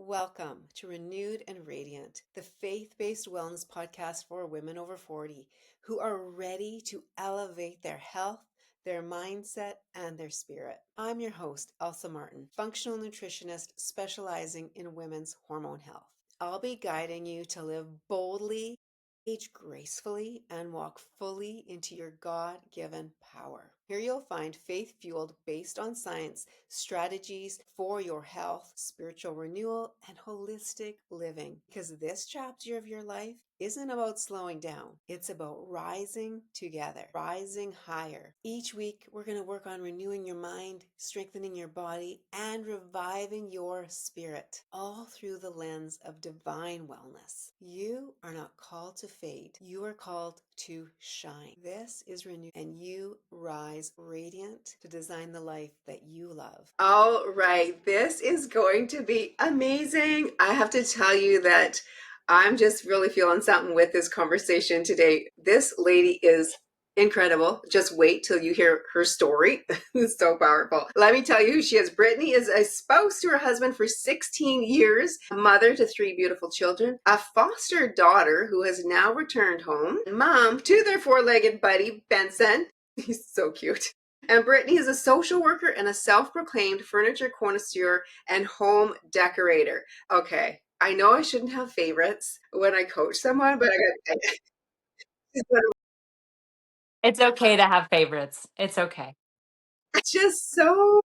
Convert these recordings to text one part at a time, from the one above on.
Welcome to Renewed and Radiant, the faith-based wellness podcast for women over 40 who are ready to elevate their health, their mindset, and their spirit. I'm your host, Elsa Martin, functional nutritionist specializing in women's hormone health. I'll be guiding you to live boldly, age gracefully, and walk fully into your God-given power. Here you'll find faith-fueled, based on science, strategies for your health, spiritual renewal, and holistic living. Because this chapter of your life isn't about slowing down. It's about rising together, rising higher. Each week, we're going to work on renewing your mind, strengthening your body, and reviving your spirit, all through the lens of divine wellness. You are not called to fade. You are called to shine. This is Renew, and you rise radiant to design the life that you love. All right, this is going to be amazing. I have to tell you that I'm just really feeling something with this conversation today. This lady is incredible. Just wait till you hear her story. It's so powerful. Let me tell you who she is. Brittany is a spouse to her husband for 16 years, a mother to 3 beautiful children, a foster daughter who has now returned home, mom to their 4-legged buddy, Benson. He's so cute. And Brittany is a social worker and a self-proclaimed furniture connoisseur and home decorator. Okay, I know I shouldn't have favorites when I coach someone, but I got It's okay to have favorites. It's okay. just so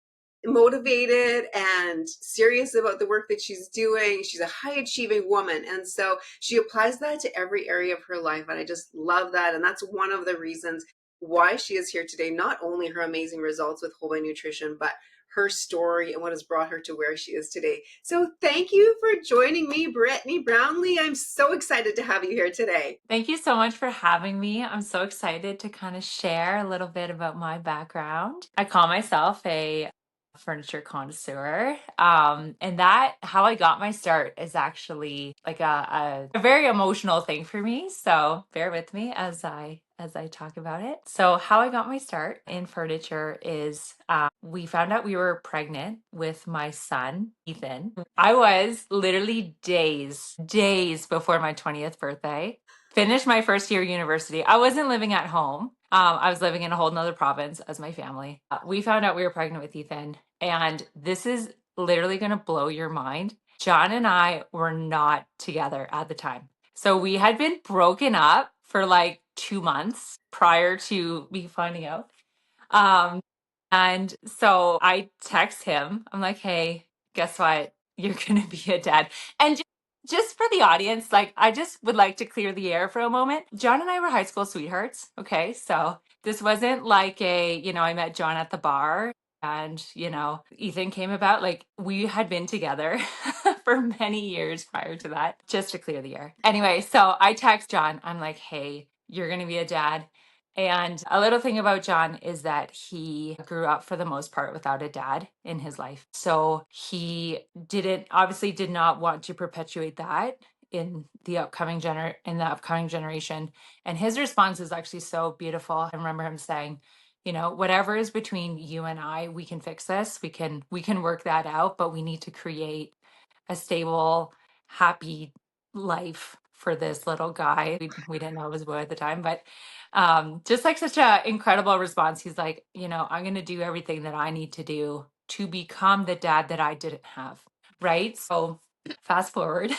motivated and serious about the work that she's doing. She's a high achieving woman. And so she applies that to every area of her life. And I just love that. And that's one of the reasons why she is here today. Not only her amazing results with whole body nutrition, but her story and what has brought her to where she is today. So thank you for joining me, Brittany Brownlee. I'm so excited to have you here today. Thank you so much for having me. I'm so excited to kind of share a little bit about my background. I call myself a furniture connoisseur. And that how I got my start is actually like a very emotional thing for me. So bear with me as I talk about it. So how I got my start in furniture is we found out we were pregnant with my son, Ethan. I was literally days before my 20th birthday. Finished my first year of university. I wasn't living at home. I was living in a whole nother province as my family. We found out we were pregnant with Ethan, and this is literally going to blow your mind. John and I were not together at the time. So we had been broken up for like 2 months prior to me finding out. And so I text him. I'm like, hey, guess what? You're going to be a dad. And just for the audience, like, I just would like to clear the air for a moment. John and I were high school sweethearts. Okay. So this wasn't like I met John at the bar and, Ethan came about. Like, we had been together for many years prior to that, just to clear the air. Anyway, so I text John. I'm like, hey, you're going to be a dad. And a little thing about John is that he grew up for the most part without a dad in his life. So he did not want to perpetuate that in the upcoming generation. And his response is actually so beautiful. I remember him saying, whatever is between you and I, we can fix this. We can work that out, but we need to create a stable, happy life for this little guy. We didn't know it was a boy at the time, but just like such an incredible response. He's like, I'm going to do everything that I need to do to become the dad that I didn't have. Right. So fast forward,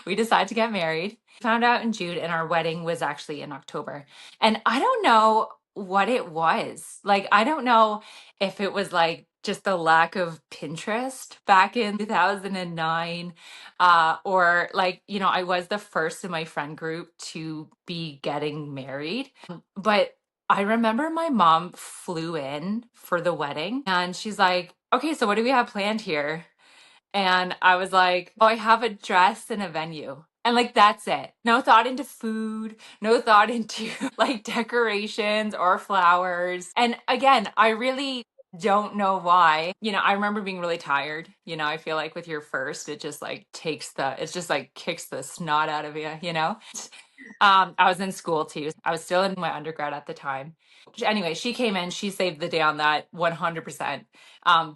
we decided to get married, found out in June, and our wedding was actually in October. And I don't know what it was. Like, I don't know if it was like just the lack of Pinterest back in 2009, or like, I was the first in my friend group to be getting married. But I remember my mom flew in for the wedding and she's like, okay, so what do we have planned here? And I was like, oh, I have a dress and a venue. And like, that's it. No thought into food, no thought into like decorations or flowers. And again, I really Don't know why. I remember being really tired. I feel like with your first, it just like it's just like kicks the snot out of you. I was in school too. I was still in my undergrad at the time. Anyway, she came in, she saved the day on that 100%.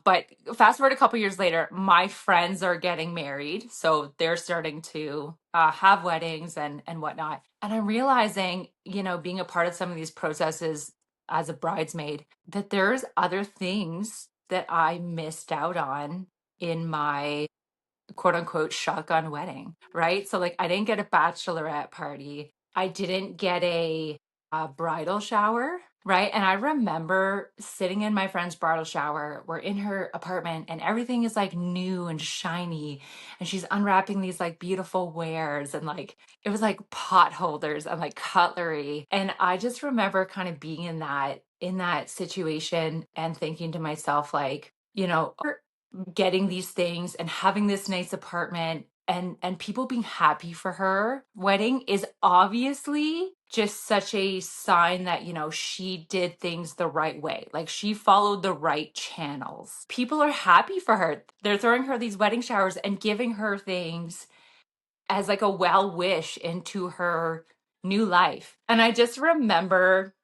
But fast forward a couple years later, my friends are getting married. So they're starting to have weddings and whatnot. And I'm realizing, being a part of some of these processes as a bridesmaid, that there's other things that I missed out on in my quote unquote shotgun wedding, right? So like I didn't get a bachelorette party. I didn't get a bridal shower, right? And I remember sitting in my friend's bridal shower. We're in her apartment and everything is like new and shiny. And she's unwrapping these like beautiful wares and like it was like pot holders and like cutlery. And I just remember kind of being in that situation and thinking to myself, like, getting these things and having this nice apartment and people being happy for her wedding is obviously just such a sign that she did things the right way, like she followed the right channels. People are happy for her. They're throwing her these wedding showers and giving her things as like a well wish into her new life. And I just remember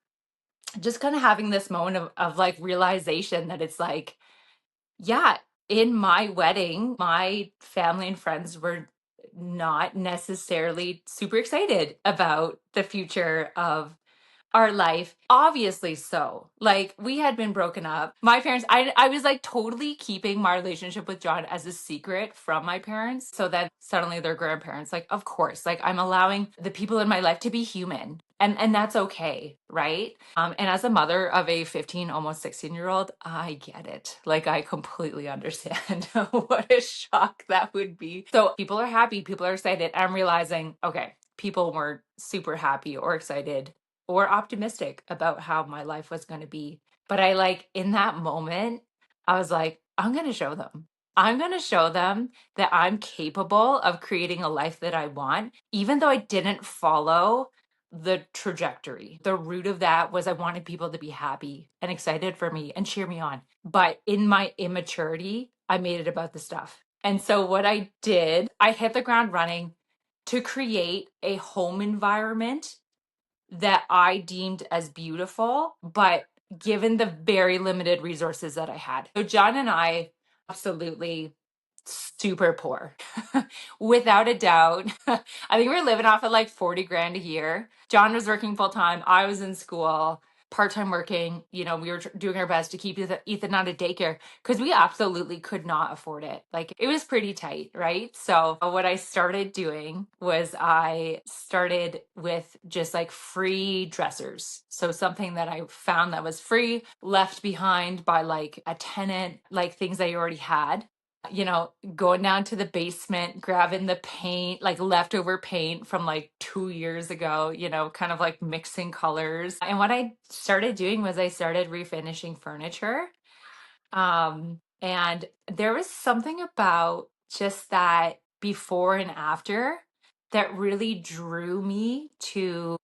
just kind of having this moment of like realization that it's like, yeah, in my wedding, my family and friends were not necessarily super excited about the future of our life. Obviously so. Like we had been broken up. My parents, I was like totally keeping my relationship with John as a secret from my parents. So that suddenly their grandparents, like, of course, like I'm allowing the people in my life to be human. And that's okay, right? And as a mother of a 15, almost 16-year-old, I get it. Like I completely understand what a shock that would be. So people are happy, people are excited. I'm realizing, okay, people weren't super happy or excited or optimistic about how my life was going to be. But I like in that moment, I was like, I'm going to show them. I'm going to show them that I'm capable of creating a life that I want, even though I didn't follow the trajectory. The root of that was I wanted people to be happy and excited for me and cheer me on. But in my immaturity, I made it about the stuff. And so what I did, I hit the ground running to create a home environment that I deemed as beautiful, but given the very limited resources that I had. So John and I absolutely super poor. Without a doubt. I think we were living off of like 40 grand a year. John was working full time. I was in school, part-time working. We were doing our best to keep Ethan out of daycare because we absolutely could not afford it. Like it was pretty tight, right? So what I started doing was I started with just like free dressers. So something that I found that was free, left behind by like a tenant, like things I already had. Going down to the basement, grabbing the paint, like leftover paint from like 2 years ago, kind of like mixing colors. And what I started doing was I started refinishing furniture. And there was something about just that before and after that really drew me to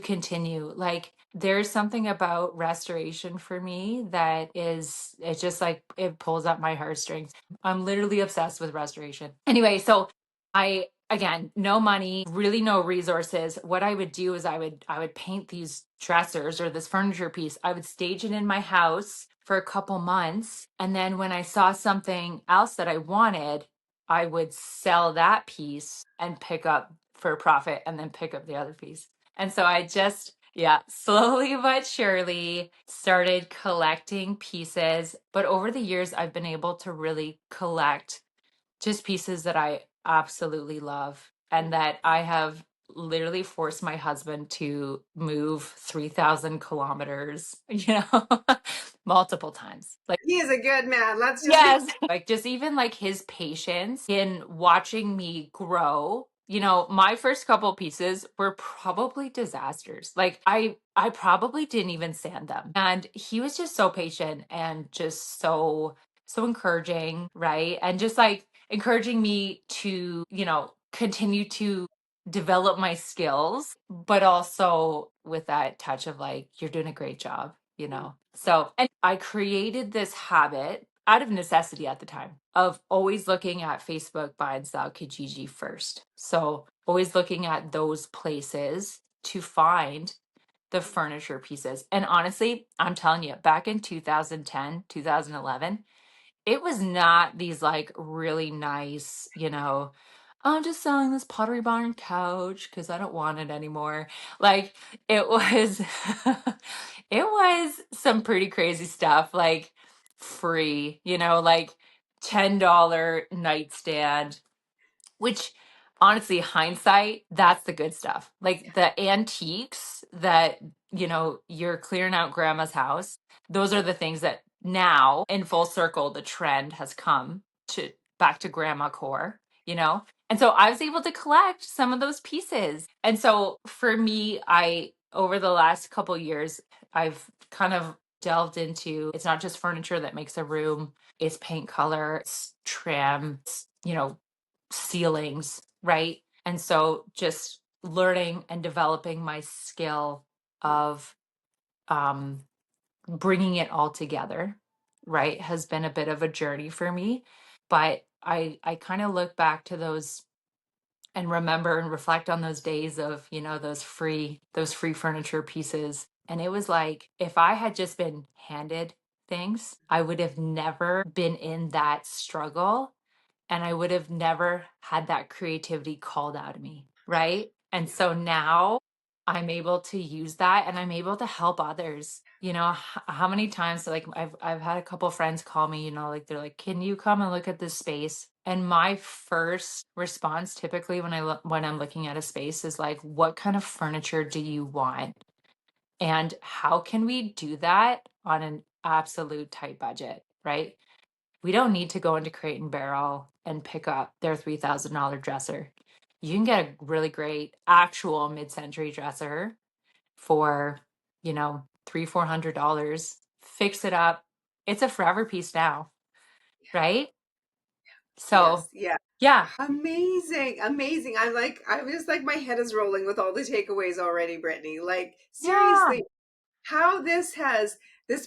continue. Like there's something about restoration for me that it's just like it pulls up my heartstrings. I'm literally obsessed with restoration. Anyway, so I again, no money, really no resources. What I would do is I would paint these dressers or this furniture piece. I would stage it in my house for a couple months, and then when I saw something else that I wanted, I would sell that piece and pick up for a profit and then pick up the other piece. And so I just, yeah, slowly but surely started collecting pieces. But over the years, I've been able to really collect just pieces that I absolutely love and that I have literally forced my husband to move 3,000 kilometers, multiple times. Like, He is a good man. Let's just yes. Like just even like his patience in watching me grow. My first couple pieces were probably disasters. Like I probably didn't even sand them. And he was just so patient and just so encouraging, right? And just like encouraging me to, continue to develop my skills, but also with that touch of like, you're doing a great job. you know? So, and I created this habit out of necessity at the time of always looking at Facebook, Buy and Sell, Kijiji first. So, always looking at those places to find the furniture pieces. And honestly, I'm telling you, back in 2010, 2011, it was not these like really nice, I'm just selling this Pottery Barn couch because I don't want it anymore. Like it was, it was some pretty crazy stuff, like free, like $10 nightstand, which honestly, hindsight, that's the good stuff. Like the antiques that, you're clearing out grandma's house, those are the things that now in full circle, the trend has come to back to grandma core, you know? And so I was able to collect some of those pieces. And so for me, over the last couple years, I've kind of delved into it's not just furniture that makes a room, it's paint color, it's trim, ceilings, right? And so just learning and developing my skill of um, bringing it all together, right, has been a bit of a journey for me. But I kind of look back to those and remember and reflect on those days of, those free furniture pieces. And it was like, if I had just been handed things, I would have never been in that struggle and I would have never had that creativity called out of me. Right. And so now I'm able to use that and I'm able to help others. How many times like I've had a couple friends call me, like they're like, "Can you come and look at this space?" And my first response typically when I'm looking at a space is like, "What kind of furniture do you want? And how can we do that on an absolute tight budget?" Right? We don't need to go into Crate and Barrel and pick up their $3,000 dresser. You can get a really great actual mid-century dresser for, $300-400. Fix it up. It's a forever piece now, right? So Yes, yeah. yeah, Amazing, amazing. I'm just like my head is rolling with all the takeaways already, Brittany. Like yeah. seriously, how this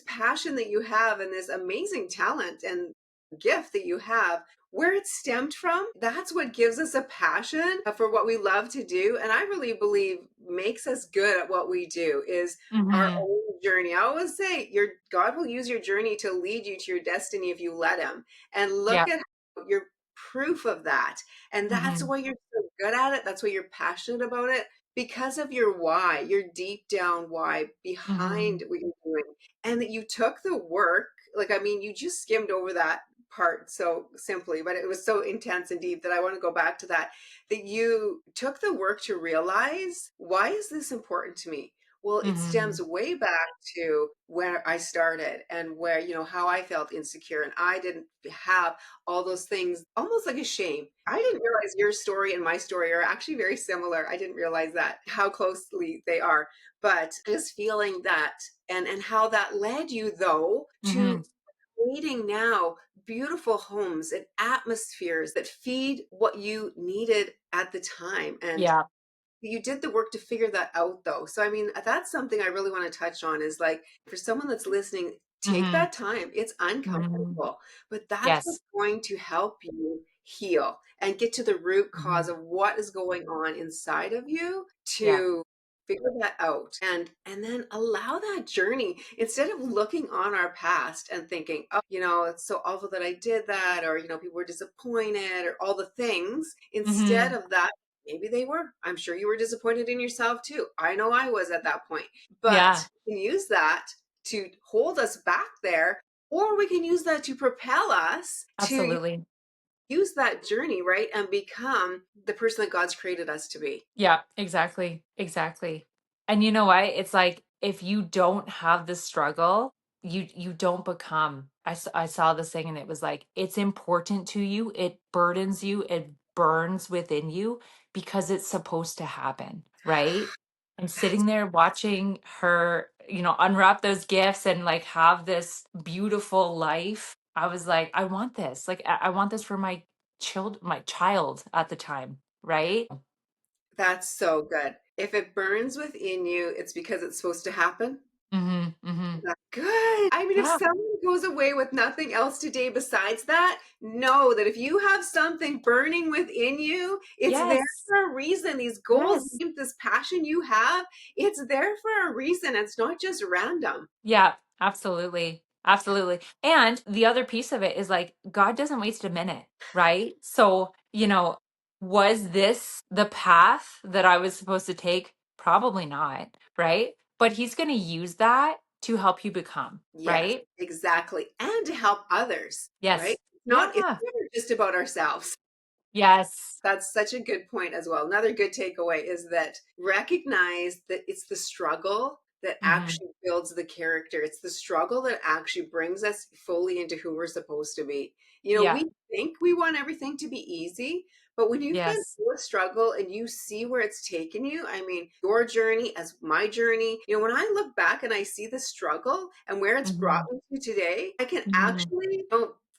passion that you have and this amazing talent and gift that you have, where it stemmed from, that's what gives us a passion for what we love to do. And I really believe makes us good at what we do is our Hmm. own journey. I always say your God will use your journey to lead you to your destiny if you let him. And look Yeah. at how you're proof of that. And that's Hmm. why you're so good at it. That's why you're passionate about it because of your why, your deep down why Hmm. behind what you're doing, and that you took the work. Like, I mean, you just skimmed over that part so simply, but it was so intense and deep that I want to go back to that. That you took the work to realize why is this important to me? Well, it Hmm. stems way back to where I started and where, how I felt insecure and I didn't have all those things, almost like a shame. I didn't realize your story and my story are actually very similar. I didn't realize that, how closely they are. But just feeling that and how that led you though to Hmm. creating now beautiful homes and atmospheres that feed what you needed at the time. And Yeah. you did the work to figure that out though. So I mean, that's something I really want to touch on is like for someone that's listening, take Hmm. that time. It's Hmm. uncomfortable, but that's Yes. what's going to help you heal and get to the root cause Hmm. of what is going on inside of you Yeah. to figure that out and then allow that journey instead of looking on our past and thinking, oh, it's so awful that I did that, or people were disappointed, or all the things. Instead Hmm. of that, maybe they were. I'm sure you were disappointed in yourself too. I know I was at that point. But Yeah. we can use that to hold us back there, or we can use that to propel us to Absolutely. use that journey, right? And become the person that God's created us to be. Yeah, exactly. Exactly. And you know what? It's like if you don't have the struggle, you don't become. I saw this thing and it was like it's important to you, it burdens you, it burns within you because it's supposed to happen, right? And That's sitting there watching her, unwrap those gifts and like have this beautiful life. I was like, I want this. Like I want this for my child at the time, right? that's so good. If it burns within you, it's because it's supposed to happen. Hmm. That's good. I mean, if Yeah. someone goes away with nothing else today besides that, know that if you have something burning within you, it's there Yes. for a reason. These goals, Yes. this passion you have, it's there for a reason. It's not just random. Yeah, absolutely. Absolutely. And the other piece of it is like, God doesn't waste a minute, right? So, was this the path that I was supposed to take? Probably not, right? But He's going to use that to help you become, Yes, right? exactly. And to help others, right? Yes. It's Yeah. never just about ourselves. Yes. That's such a good point as well. Another good takeaway is that recognize that it's the struggle that Hmm. actually builds the character. It's the struggle that actually brings us fully into who we're supposed to be. Yeah. We think we want everything to be easy, but when you've been Yes. through a struggle and you see where it's taken you, I mean, your journey as my journey, when I look back and I see the struggle and where it's brought Hmm. me to today, I can Hmm. actually,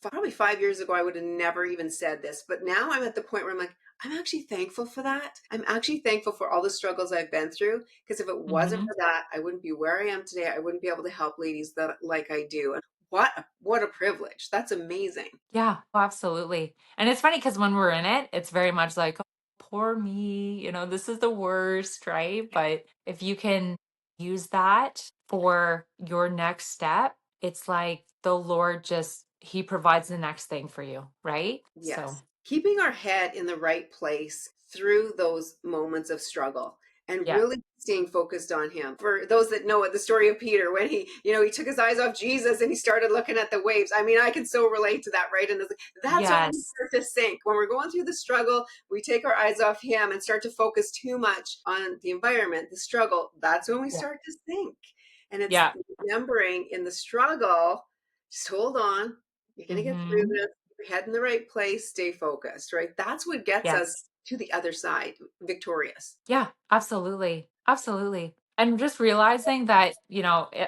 probably 5 years ago, I would have never even said this, but now I'm at the point where I'm like, I'm actually thankful for that. I'm actually thankful for all the struggles I've been through. Because if it wasn't Hmm. for that, I wouldn't be where I am today. I wouldn't be able to help ladies that like I do. And what a privilege. That's amazing. Yeah, absolutely. And it's funny because when we're in it, it's very much like, oh, poor me, this is the worst, right? But if you can use that for your next step, it's like the Lord He provides the next thing for you, right? So, Yes. Keeping our head in the right place through those moments of struggle and yeah. really staying focused on him. For those that know it, the story of Peter, when he took his eyes off Jesus and he started looking at the waves. I mean, I can so relate to that, right? And that's when we Yes. start to sink. When we're going through the struggle, we take our eyes off him and start to focus too much on the environment, the struggle. That's when we Yeah. start to sink. And it's Yeah. remembering in the struggle, just hold on. You're going to get through Hmm. this, head in the right place, stay focused, right? That's what gets us Yes. to the other side, victorious. Yeah, absolutely. Absolutely. And just realizing that,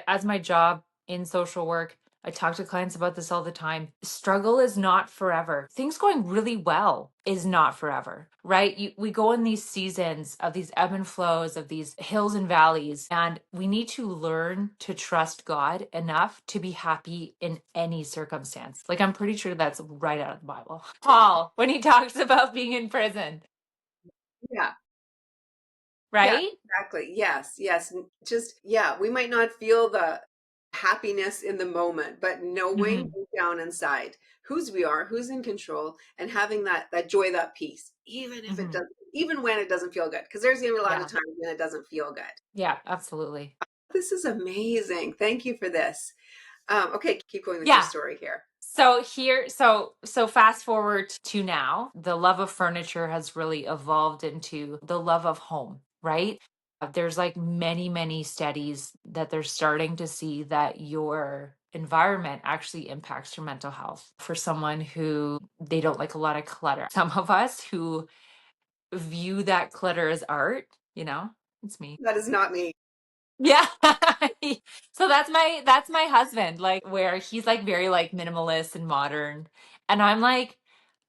as my job in social work, I talk to clients about this all the time. Struggle is not forever. Things going really well is not forever, right? We go in these seasons of these ebb and flows, of these hills and valleys, and we need to learn to trust God enough to be happy in any circumstance. Like, I'm pretty sure that's right out of the Bible. Paul, when he talks about being in prison, Yeah, yeah, right? exactly. Yes, yes. Just, yeah, we might not feel the happiness in the moment, but knowing Mhm. deep down inside whose we are, who's in control, and having that joy, that peace, even if it Mhm. doesn't, even when it doesn't feel good, because there's gonna be a lot of Yeah. times when it doesn't feel good. Yeah, absolutely. This is amazing. Thank you for this. Okay, keep going with your Yeah. story here. So fast forward to now, the love of furniture has really evolved into the love of home, right? There's like many, many studies that they're starting to see that your environment actually impacts your mental health. For someone who they don't like a lot of clutter. Some of us who view that clutter as art, it's me. That is not me. Yeah. So that's my husband, like where he's like very like minimalist and modern. And I'm like,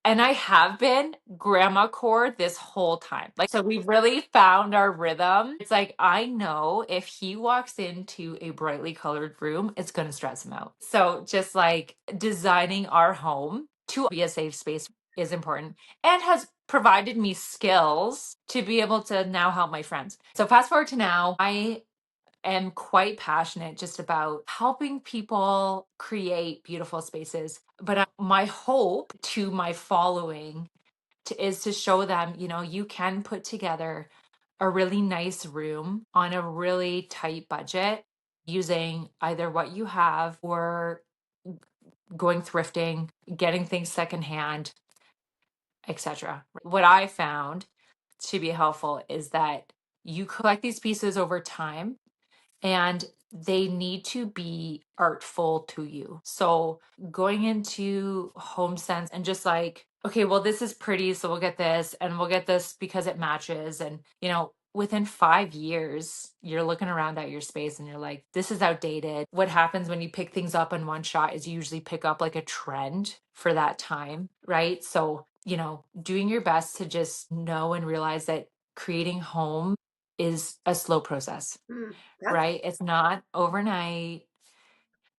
and I have been grandma core this whole time. Like, so we've really found our rhythm. It's like, I know if he walks into a brightly colored room, it's going to stress him out. So just like designing our home to be a safe space is important and has provided me skills to be able to now help my friends. So fast forward to now, I am quite passionate just about helping people create beautiful spaces. But my hope to my following is to show them, you can put together a really nice room on a really tight budget using either what you have or going thrifting, getting things secondhand, etc. What I found to be helpful is that you collect these pieces over time and they need to be artful to you. So going into Home Sense and just like, okay, well, this is pretty, so we'll get this and we'll get this because it matches. And, within 5 years, you're looking around at your space and you're like, this is outdated. What happens when you pick things up in one shot is you usually pick up like a trend for that time, right? So, doing your best to just know and realize that creating home is a slow process, Hmm, that's right? It's not overnight.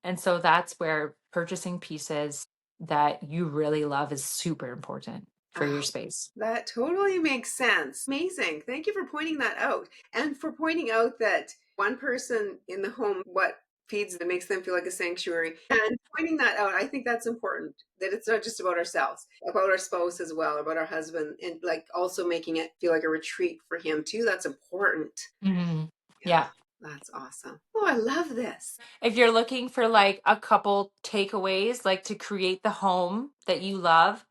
And so that's where purchasing pieces that you really love is super important for your Oh, space. that totally makes sense. Amazing. Thank you for pointing that out. And for pointing out that one person in the home, what feeds them makes them feel like a sanctuary. And pointing that out, I think that's important. That it's not just about ourselves, about our spouse as well, about our husband, and like also making it feel like a retreat for him too. That's important. Hmm. Yeah, Yeah. that's awesome. Oh, I love this. If you're looking for like a couple takeaways, like to create the home that you love,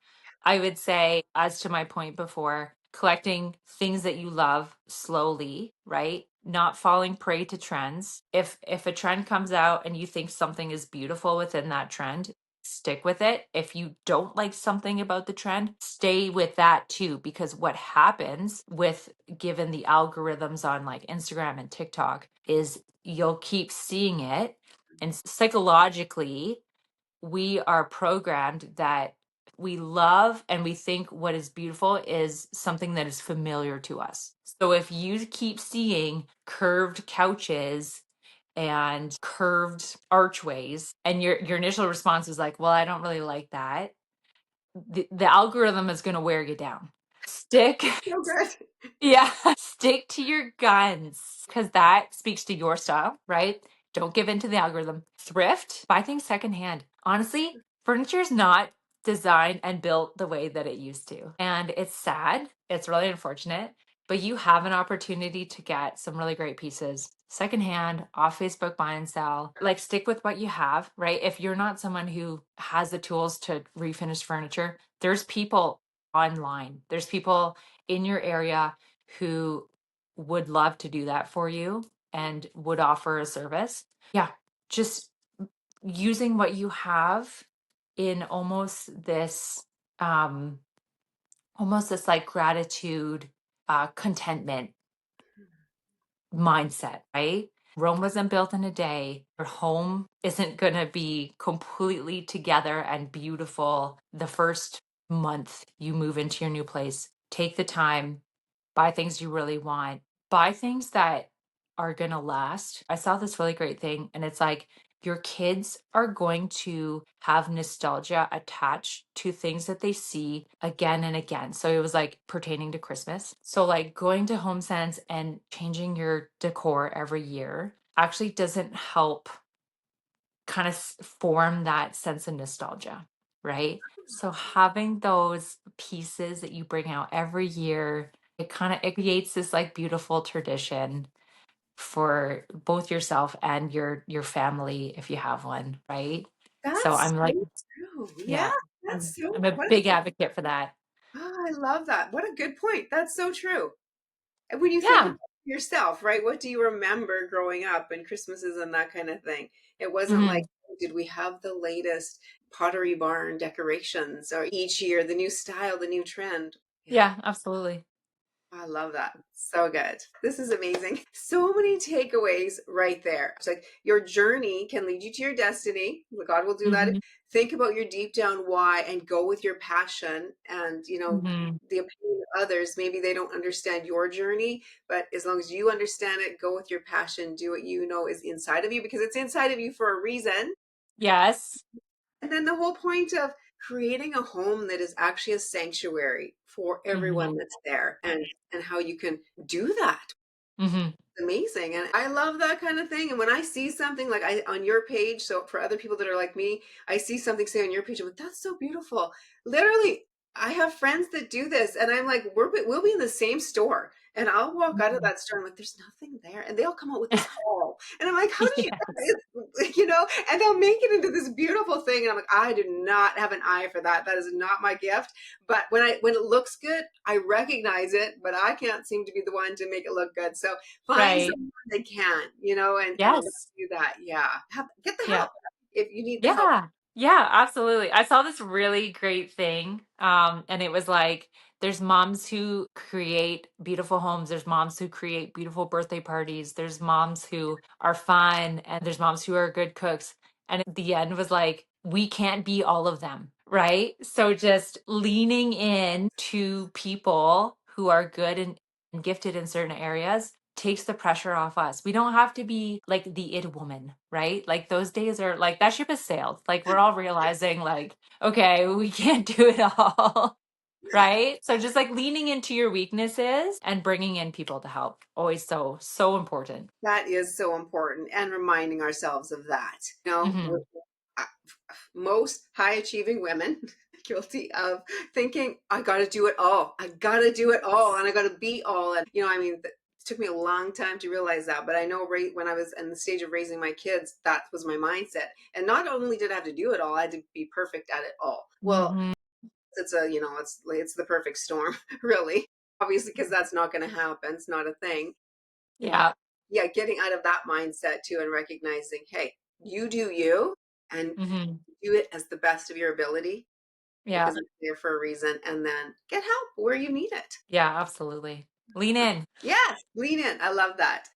I would say, as to my point before, collecting things that you love slowly, right? Not falling prey to trends. If a trend comes out and you think something is beautiful within that trend, stick with it. If you don't like something about the trend, stay with that too, because what happens with given the algorithms on like Instagram and TikTok is you'll keep seeing it, and psychologically, we are programmed that we love and we think what is beautiful is something that is familiar to us. So if you keep seeing curved couches and curved archways and your initial response is like, well, I don't really like that, the algorithm is going to wear you down. Stick So good. Yeah, stick to your guns because that speaks to your style, right? Don't give in to the algorithm. Thrift, buy things secondhand. Honestly, furniture is not designed and built the way that it used to. And it's sad. It's really unfortunate, but you have an opportunity to get some really great pieces secondhand off Facebook buy and sell. Like stick with what you have, right? If you're not someone who has the tools to refinish furniture, there's people online. There's people in your area who would love to do that for you and would offer a service. Yeah, just using what you have in um almost this like gratitude, contentment mindset, right? Rome wasn't built in a day. Your home isn't going to be completely together and beautiful the first month you move into your new place. Take the time, buy things you really want, buy things that are going to last. I saw this really great thing, and it's like your kids are going to have nostalgia attached to things that they see again and again. So it was like pertaining to Christmas. So, like going to HomeSense and changing your decor every year actually doesn't help kind of form that sense of nostalgia, right? So having those pieces that you bring out every year, it creates this like beautiful tradition for both yourself and your family if you have one, right? So That's I'm so like, true. Yeah, yeah, that's so I'm a what big advocate for that. I love that. What a good point. That's so true. And when you think Yeah. about yourself, right? What do you remember growing up and Christmases and that kind of thing? It wasn't like, Hmm. "Oh, did we have the latest Pottery Barn decorations or each year the new style, the new trend?" Yeah. Yeah, absolutely. I love that. So good. This is amazing. So many takeaways right there. It's like your journey can lead you to your destiny. God will do that. Hmm. Think about your deep down why and go with your passion. And, Hmm. the opinion of others, maybe they don't understand your journey, but as long as you understand it, go with your passion, do what you know is inside of you because it's inside of you for a reason. Yes. And then the whole point of creating a home that is actually a sanctuary for everyone Hmm. that's there and how you can do that. Hmm. It's amazing. And I love that kind of thing. And when I see something like I on your page, so for other people that are like me, I see something say on your page, I'm like, that's so beautiful. Literally, I have friends that do this, and I'm like, we'll be in the same store. And I'll walk out of that store. I'm like, there's nothing there. And they'll come out with this haul. And I'm like, how did you Yes. and they'll make it into this beautiful thing. And I'm like, I do not have an eye for that. That is not my gift. But when it looks good, I recognize it, but I can't seem to be the one to make it look good. So find Right. someone that can, and let's Yes. do that. Yeah. Get the Yeah. help if you need the help. Yeah. Yeah, absolutely. I saw this really great thing. And it was like there's moms who create beautiful homes, there's moms who create beautiful birthday parties, there's moms who are fun, and there's moms who are good cooks. And at the end was like, we can't be all of them, right? So just leaning in to people who are good and gifted in certain areas takes the pressure off us. We don't have to be like the it woman, right? Like those days are like that ship has sailed. Like we're all realizing like, okay, we can't do it all. Right? So just like leaning into your weaknesses and bringing in people to help. Always so important. That is so important, and reminding ourselves of that. Hmm. Uh, most high achieving women guilty of thinking, I got to do it all. I got to do it all, and I got to be all. And, I mean, it took me a long time to realize that. But I know right when I was in the stage of raising my kids, that was my mindset. And not only did I have to do it all, I had to be perfect at it all. Well, Hmm. it's the perfect storm, really. Obviously, because that's not going to happen. It's not a thing. Yeah. Yeah, getting out of that mindset too and recognizing, hey, you do you and Hmm. do it as the best of your ability Yeah. because it's there for a reason, and then get help where you need it. Yeah, absolutely. Lean in. Yes, lean in. I love that.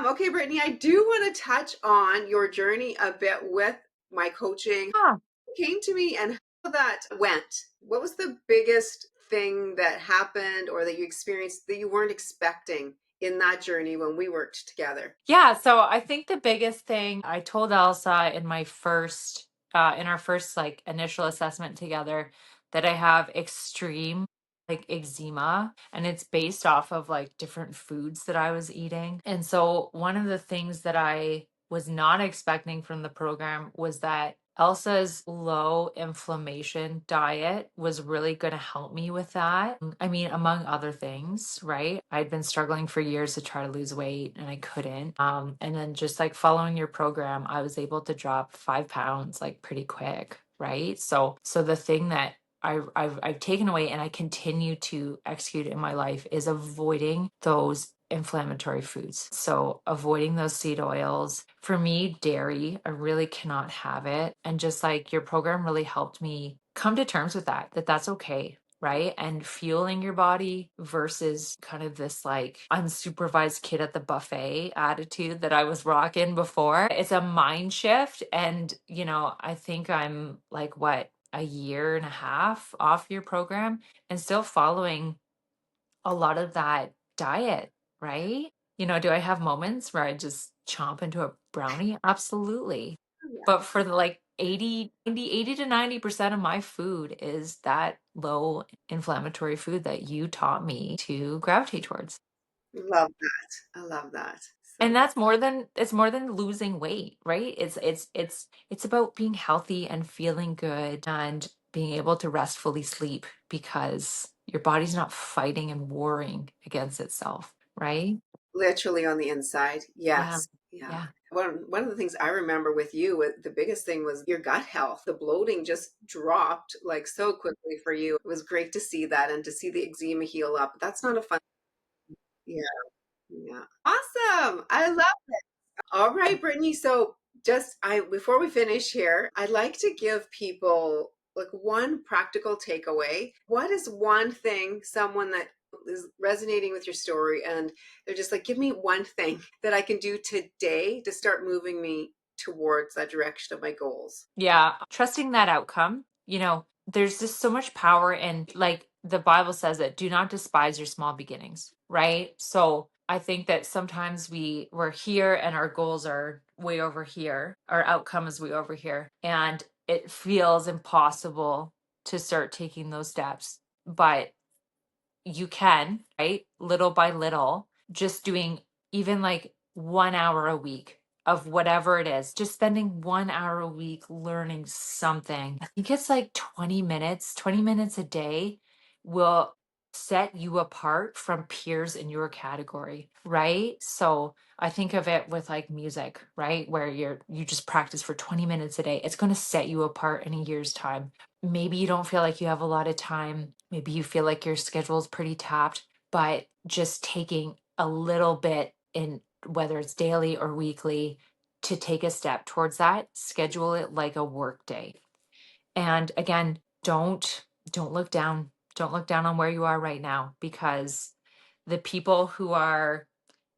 Okay, Brittany, I do want to touch on your journey a bit with my coaching. Yeah. It came to me and how that went. What was the biggest thing that happened or that you experienced that you weren't expecting in that journey when we worked together? Yeah, so I think the biggest thing I told Elsa in our first like initial assessment together that I have extreme like eczema, and it's based off of like different foods that I was eating. And so one of the things that I was not expecting from the program was that Elsa's low inflammation diet was really going to help me with that. I mean, among other things, right? I'd been struggling for years to try to lose weight and I couldn't. And then just like following your program, I was able to drop 5 pounds like pretty quick, right? So the thing that I've taken away and I continue to execute in my life is avoiding those inflammatory foods. So avoiding those seed oils. For me, dairy, I really cannot have it. And just like your program really helped me come to terms with that that's okay. Right. And fueling your body versus kind of this like unsupervised kid at the buffet attitude that I was rocking before. It's a mind shift. And, I think I'm like, what, a year and a half off your program and still following a lot of that diet, right? Do I have moments where I just chomp into a brownie? Absolutely. Yeah, But for the like 80 to 90% of my food is that low inflammatory food that you taught me to gravitate towards. love that. I love that. So And good. that's more than losing weight, right? It's about being healthy and feeling good and being able to restfully sleep because your body's not fighting and warring against itself, right? Literally on the inside. Yeah. Yes. Yeah. Yeah. One of the things I remember with you, the biggest thing was your gut health. The bloating just dropped like so quickly for you. It was great to see that and to see the eczema heal up. That's not a fun. Yeah. Yeah. Awesome. I love. All right, Brittany. So just I before we finish here, I'd like to give people like one practical takeaway. What is one thing someone that is resonating with your story and they're just like, give me one thing that I can do today to start moving me towards that direction of my goals? Yeah, trusting that outcome. There's just so much power in, like the Bible says it, do not despise your small beginnings, right? So I think that sometimes we're here and our goals are way over here, our outcome is way over here, and it feels impossible to start taking those steps. But you can, right? Little by little, just doing even like 1 hour a week of whatever it is, just spending 1 hour a week learning something. I think it's like 20 minutes a day will set you apart from peers in your category, right? So I think of it with like music, right? Where you just practice for 20 minutes a day. It's going to set you apart in a year's time. Maybe you don't feel like you have a lot of time. Maybe you feel like your schedule is pretty tapped, but just taking a little bit in whether it's daily or weekly to take a step towards that, schedule it like a work day. And again, don't look down. Don't look down on where you are right now because the people who are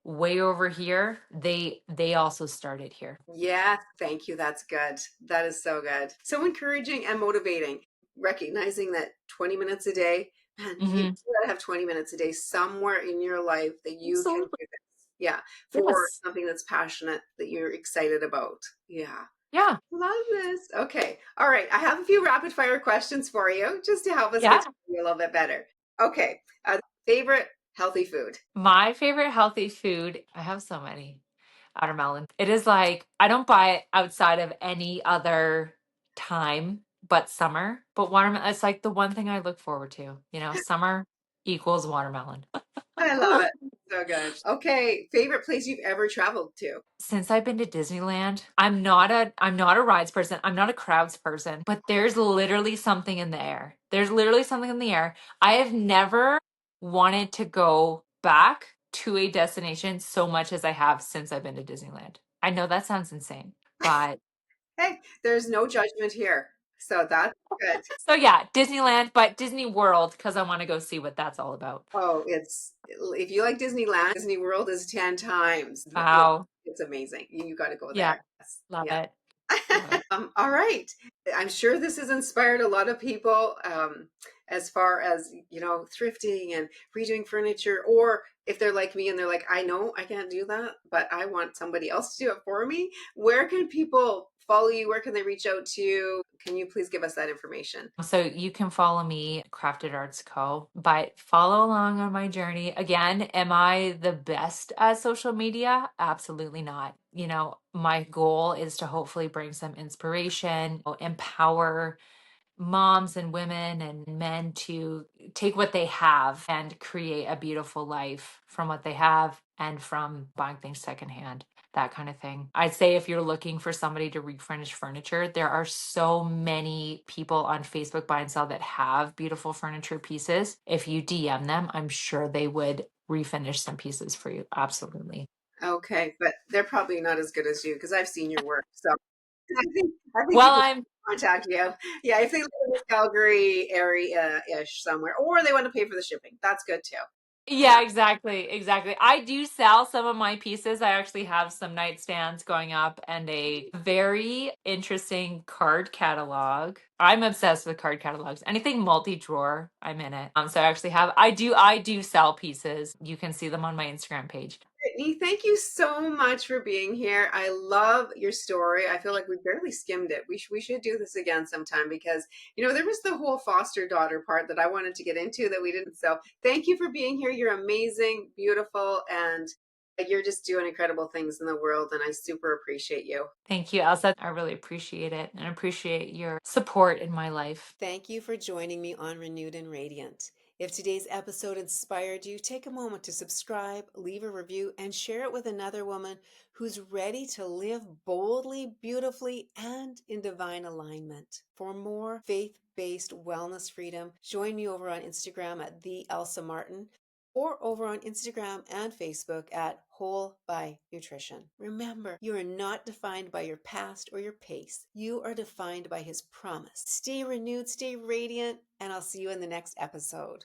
way over here, they also started here. Yeah, thank you. That's good. That is so good. So encouraging and motivating. Recognizing that 20 minutes a day, man, you Mhm. gotta have 20 minutes a day somewhere in your life that you can do Absolutely. this. Yeah, for Yes. something that's passionate that you're excited about. Yeah. Yeah. Love this. Okay. All right. I have a few rapid fire questions for you just to help us get Yeah. to know you a little bit better. Okay. Favorite healthy food? My favorite healthy food, I have so many. Watermelon. It is like, I don't buy it outside of any other time but summer. But watermelon, it's like the one thing I look forward to. Summer equals watermelon. I love it. So good. Okay. Favorite place you've ever traveled to? Since I've been to Disneyland, I'm not a rides person. I'm not a crowds person, but there's literally something in the air. There's literally something in the air. I have never wanted to go back to a destination so much as I have since I've been to Disneyland. I know that sounds insane, but Hey, there's no judgment here. So that's good. so yeah, Disneyland, but Disney World because I want to go see what that's all about. Oh, if you like Disneyland, Disney World is 10 times. Wow. It's amazing. You got to go Yeah, there. Yes. love Yeah. it. Love it. All right. I'm sure this has inspired a lot of people as far as, thrifting and redoing furniture. Or if they're like me and they're like, I know I can't do that, but I want somebody else to do it for me. Where can people follow you? Where can they reach out to you? Can you please give us that information? So you can follow me, Crafted Arts Co., but follow along on my journey. Again, am I the best at social media? Absolutely not. My goal is to hopefully bring some inspiration, empower moms and women and men to take what they have and create a beautiful life from what they have and from buying things secondhand, that kind of thing. I'd say if you're looking for somebody to refurnish furniture, there are so many people on Facebook buy and sell that have beautiful furniture pieces. If you DM them, I'm sure they would refinish some pieces for you. Absolutely. Okay, but they're probably not as good as you because I've seen your work. So I think Well, people I'm contact you. Yeah, if they live in the Calgary area ish somewhere, or they want to pay for the shipping, that's good too. Yeah. Yeah, exactly. Exactly. I do sell some of my pieces. I actually have some nightstands going up and a very interesting card catalog. I'm obsessed with card catalogs. Anything multi-drawer, I'm in it. So I do sell pieces. You can see them on my Instagram page. Brittany, thank you so much for being here. I love your story. I feel like we barely skimmed it. We should do this again sometime because, there was the whole foster daughter part that I wanted to get into that we didn't. So thank you for being here. You're amazing, beautiful, and you're just doing incredible things in the world. And I super appreciate you. Thank you, Elsa. I really appreciate it and appreciate your support in my life. Thank you for joining me on Renewed and Radiant. If today's episode inspired you, take a moment to subscribe, leave a review, and share it with another woman who's ready to live boldly, beautifully, and in divine alignment. For more faith-based wellness freedom, join me over on Instagram at the Elsa Martin or over on Instagram and Facebook at Whole by Nutrition. Remember, you are not defined by your past or your pace. You are defined by His promise. Stay renewed, stay radiant, and I'll see you in the next episode.